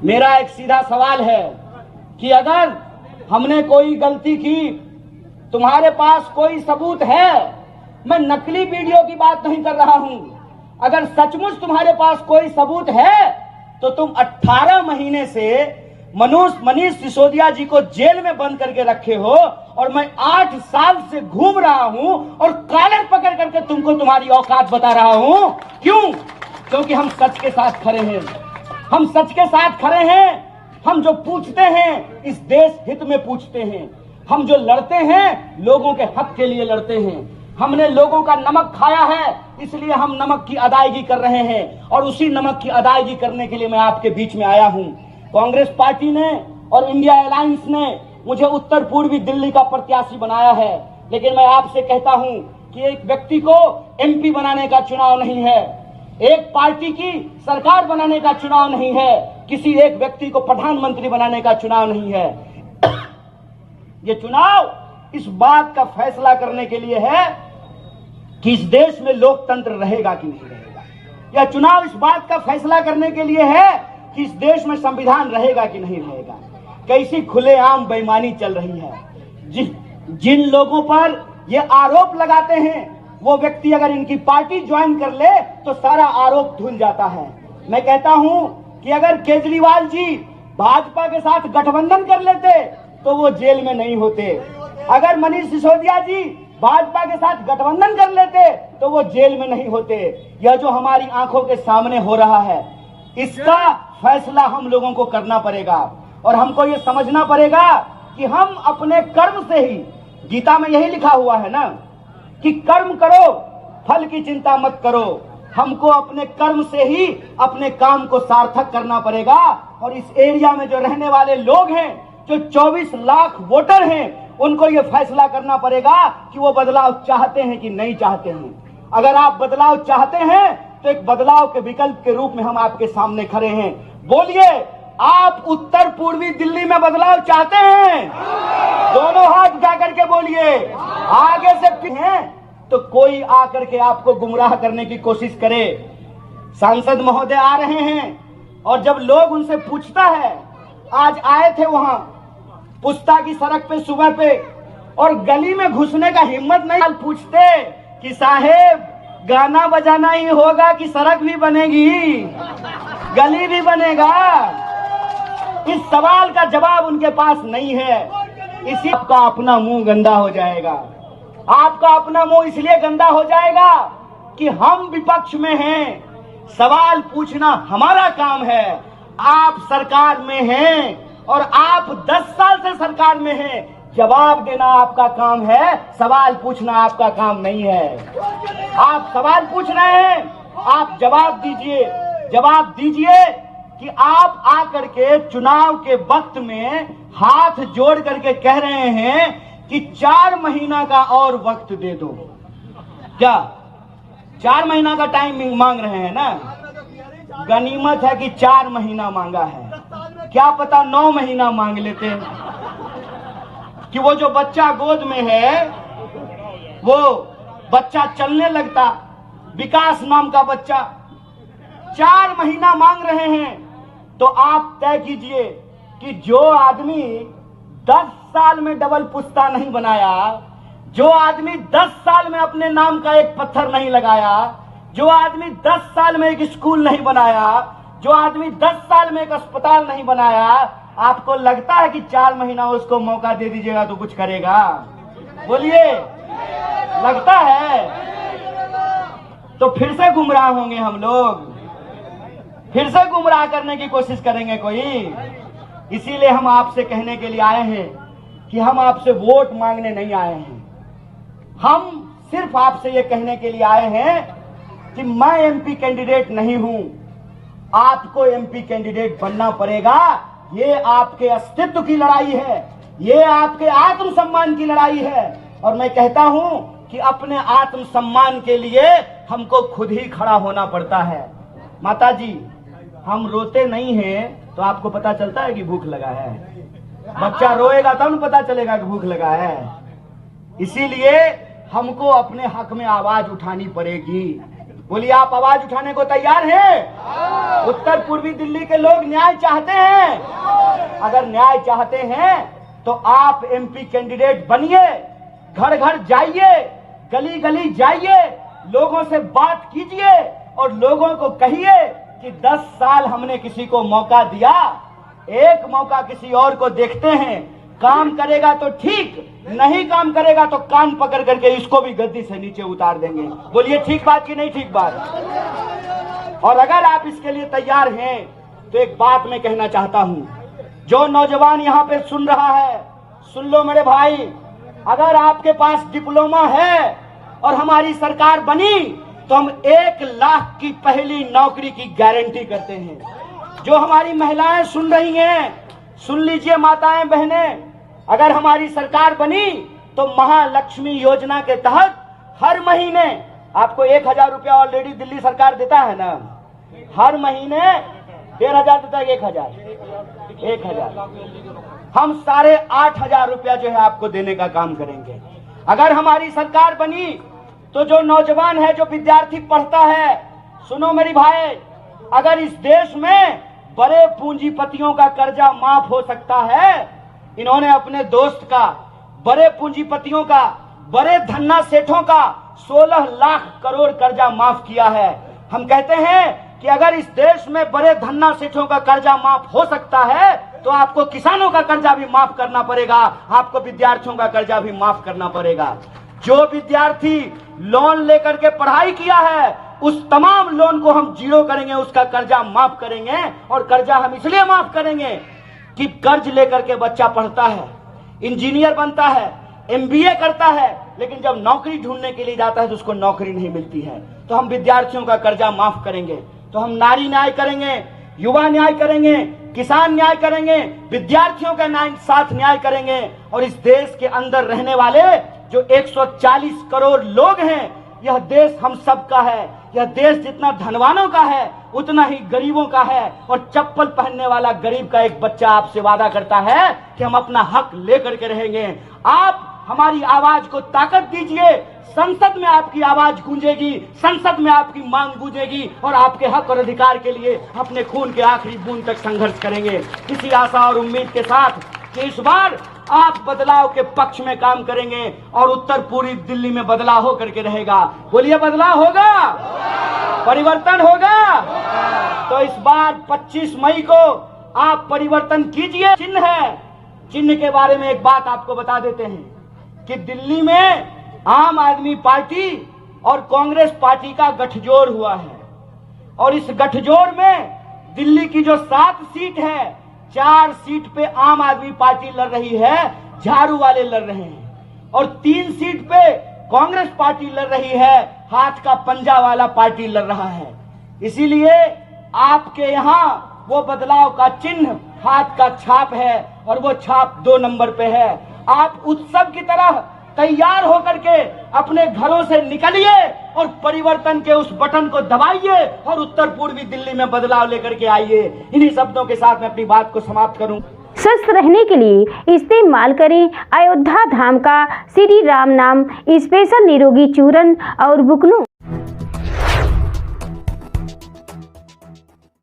मेरा एक सीधा सवाल है कि अगर हमने कोई गलती की, तुम्हारे पास कोई सबूत है? मैं नकली वीडियो की बात नहीं कर रहा हूं। अगर सचमुच तुम्हारे पास कोई सबूत है तो तुम 18 महीने से मनीष सिसोदिया जी को जेल में बंद करके रखे हो और मैं 8 साल से घूम रहा हूं और कॉलर पकड़ करके तुमको तुम्हारी औकात बता रहा हूं। क्यों? क्योंकि हम सच के साथ खड़े हैं। हम सच के साथ खड़े हैं। हम जो पूछते हैं इस देश हित में पूछते हैं। हम जो लड़ते हैं लोगों के हक के लिए लड़ते हैं। हमने लोगों का नमक खाया है, इसलिए हम नमक की अदायगी कर रहे हैं और उसी नमक की अदायगी करने के लिए मैं आपके बीच में आया हूं। कांग्रेस पार्टी ने और इंडिया अलायंस ने मुझे उत्तर पूर्वी दिल्ली का प्रत्याशी बनाया है, लेकिन मैं आपसे कहता हूं कि एक व्यक्ति को एमपी बनाने का चुनाव नहीं है, एक पार्टी की सरकार बनाने का चुनाव नहीं है, किसी एक व्यक्ति को प्रधानमंत्री बनाने का चुनाव नहीं है। ये चुनाव इस बात का फैसला करने के लिए है कि इस देश में लोकतंत्र रहेगा कि नहीं रहेगा। यह चुनाव इस बात का फैसला करने के लिए है कि इस देश में संविधान रहेगा कि नहीं रहेगा। कैसी खुलेआम बेईमानी चल रही है। जिन लोगों पर ये आरोप लगाते हैं वो व्यक्ति अगर इनकी पार्टी ज्वाइन कर ले तो सारा आरोप धुल जाता है। मैं कहता हूं कि अगर केजरीवाल जी भाजपा के साथ गठबंधन कर लेते तो वो जेल में नहीं होते। अगर मनीष सिसोदिया जी भाजपा के साथ गठबंधन कर लेते तो वो जेल में नहीं होते। यह जो हमारी आंखों के सामने हो रहा है, इसका फैसला हम लोगों को करना पड़ेगा और हमको ये समझना पड़ेगा कि हम अपने कर्म से ही, गीता में यही लिखा हुआ है ना कि कर्म करो फल की चिंता मत करो। हमको अपने कर्म से ही अपने काम को सार्थक करना पड़ेगा। और इस एरिया में जो रहने वाले लोग हैं, जो 24 लाख वोटर हैं, उनको ये फैसला करना पड़ेगा कि वो बदलाव चाहते हैं कि नहीं चाहते हैं। अगर आप बदलाव चाहते हैं तो एक बदलाव के विकल्प के रूप में हम आपके सामने खड़े हैं। बोलिए, आप उत्तर पूर्वी दिल्ली में बदलाव चाहते हैं? दोनों हाथ उठा करके बोलिए। आगे से हैं तो कोई आकर के आपको गुमराह करने की कोशिश करे। सांसद महोदय आ रहे हैं और जब लोग उनसे पूछता है, आज आए थे वहां पुस्ता की सड़क पे सुबह पे और गली में घुसने का हिम्मत नहीं, पूछते कि साहेब गाना बजाना ही होगा कि सड़क भी बनेगी, गली भी बनेगा? इस सवाल का जवाब उनके पास नहीं है। इसी आपका अपना मुंह गंदा हो जाएगा। आपका अपना मुंह इसलिए गंदा हो जाएगा कि हम विपक्ष में हैं, सवाल पूछना हमारा काम है। आप सरकार में हैं और आप 10 साल से सरकार में हैं, जवाब देना आपका काम है, सवाल पूछना आपका काम नहीं है। आप सवाल पूछ रहे हैं, आप जवाब दीजिए। जवाब दीजिए कि आप आकर के चुनाव के वक्त में हाथ जोड़ करके कह रहे हैं कि 4 महीना का और वक्त दे दो। क्या 4 महीना का टाइम मांग रहे हैं ना? गनीमत है कि 4 महीना मांगा है, क्या पता 9 महीना मांग लेते कि वो जो बच्चा गोद में है वो बच्चा चलने लगता, विकास नाम का बच्चा। 4 महीना मांग रहे हैं तो आप तय कीजिए कि जो आदमी 10 साल में डबल पुस्ता नहीं बनाया, जो आदमी 10 साल में अपने नाम का एक पत्थर नहीं लगाया, जो आदमी 10 साल में एक स्कूल नहीं बनाया, जो आदमी 10 साल में एक अस्पताल नहीं बनाया, आपको लगता है कि 4 महीना उसको मौका दे दीजिएगा तो कुछ करेगा? बोलिए, लगता है? तो फिर से गुमराह होंगे हम लोग, फिर से गुमराह करने की कोशिश करेंगे कोई। इसीलिए हम आपसे कहने के लिए आए हैं कि हम आपसे वोट मांगने नहीं आए हैं। हम सिर्फ आपसे ये कहने के लिए आए हैं कि मैं एमपी कैंडिडेट नहीं हूं, आपको एमपी कैंडिडेट बनना पड़ेगा। ये आपके अस्तित्व की लड़ाई है, ये आपके आत्मसम्मान की लड़ाई है। और मैं कहता हूं कि अपने आत्मसम्मान के लिए हमको खुद ही खड़ा होना पड़ता है। माता जी, हम रोते नहीं हैं तो आपको पता चलता है कि भूख लगा है। बच्चा रोएगा तब पता चलेगा कि भूख लगा है। इसीलिए हमको अपने हक में आवाज उठानी पड़ेगी। बोलिए, आप आवाज उठाने को तैयार हैं? उत्तर पूर्वी दिल्ली के लोग न्याय चाहते हैं। अगर न्याय चाहते हैं तो आप एमपी कैंडिडेट बनिए, घर घर जाइए, गली गली जाइए, लोगों से बात कीजिए और लोगों को कहिए कि 10 साल हमने किसी को मौका दिया, एक मौका किसी और को देखते हैं, काम करेगा तो ठीक, नहीं काम करेगा तो कान पकड़ करके इसको भी गद्दी से नीचे उतार देंगे। बोलिए, ठीक बात कि नहीं ठीक बात? और अगर आप इसके लिए तैयार हैं तो एक बात मैं कहना चाहता हूं, जो नौजवान यहां पे सुन रहा है, सुन लो मेरे भाई, अगर आपके पास डिप्लोमा है और हमारी सरकार बनी तो हम 1 लाख की पहली नौकरी की गारंटी करते हैं। जो हमारी महिलाएं सुन रही हैं, सुन लीजिए माताएं बहनें, अगर हमारी सरकार बनी तो महालक्ष्मी योजना के तहत हर महीने आपको 1000 रुपया ऑलरेडी दिल्ली सरकार देता है ना, हर महीने 1500 देता है, 1000 हम 8500 रुपया जो है आपको देने का काम करेंगे। अगर हमारी सरकार बनी तो जो नौजवान है, जो विद्यार्थी पढ़ता है, सुनो मेरी भाई, अगर इस देश में बड़े पूंजीपतियों का कर्जा माफ हो सकता है, इन्होंने अपने दोस्त का, बड़े पूंजीपतियों का, बड़े धन्ना सेठों का 16 लाख करोड़ कर्जा माफ किया है। हम कहते हैं कि अगर इस देश में बड़े धन्ना सेठों का कर्जा माफ हो सकता है तो आपको किसानों का कर्जा भी माफ करना पड़ेगा, आपको विद्यार्थियों का कर्जा भी माफ करना पड़ेगा। जो विद्यार्थी लोन लेकर के पढ़ाई किया है उस तमाम लोन को हम जीरो करेंगे, उसका कर्जा माफ करेंगे। और कर्जा हम इसलिए माफ करेंगे कि कर्ज लेकर के बच्चा पढ़ता है, इंजीनियर बनता है, एमबीए करता है, लेकिन जब नौकरी ढूंढने के लिए जाता है तो उसको नौकरी नहीं मिलती है। तो हम विद्यार्थियों का कर्जा माफ करेंगे, तो हम नारी न्याय करेंगे, युवा न्याय करेंगे, किसान न्याय करेंगे, विद्यार्थियों का साथ न्याय करेंगे। और इस देश के अंदर रहने वाले जो 140 करोड़ लोग हैं, यह देश हम सब का है। यह देश जितना धनवानों का है उतना ही गरीबों का है। और चप्पल पहनने वाला गरीब का एक बच्चा आपसे वादा करता है कि हम अपना हक लेकर के रहेंगे। आप हमारी आवाज को ताकत दीजिए, संसद में आपकी आवाज गूंजेगी, संसद में आपकी मांग गूंजेगी और आपके हक और अधिकार के लिए अपने खून के आखिरी बूंद तक संघर्ष करेंगे। इसी आशा और उम्मीद के साथ कि इस बार आप बदलाव के पक्ष में काम करेंगे और उत्तर पूर्वी दिल्ली में बदलाव होकर के रहेगा। बोलिए, बदलाव होगा, परिवर्तन होगा। तो इस बार 25 मई को आप परिवर्तन कीजिए। चिन्ह है, चिन्ह के बारे में एक बात आपको बता देते हैं कि दिल्ली में आम आदमी पार्टी और कांग्रेस पार्टी का गठजोड़ हुआ है और इस गठजोड़ में दिल्ली की जो 7 सीट है, 4 सीट पे आम आदमी पार्टी लड़ रही है, झाड़ू वाले लड़ रहे हैं, और 3 सीट पे कांग्रेस पार्टी लड़ रही है, हाथ का पंजा वाला पार्टी लड़ रहा है। इसीलिए आपके यहाँ वो बदलाव का चिन्ह हाथ का छाप है और वो छाप 2 नंबर पे है। आप उत्सव की तरह तैयार होकर के अपने घरों से निकलिए और परिवर्तन के उस बटन को दबाइए और उत्तर पूर्वी दिल्ली में बदलाव लेकर के आइए। इन्हीं शब्दों के साथ मैं अपनी बात को समाप्त करूं। स्वस्थ रहने के लिए इस्तेमाल करें अयोध्या धाम का श्री राम नाम स्पेशल निरोगी चूर्ण और बुकनू।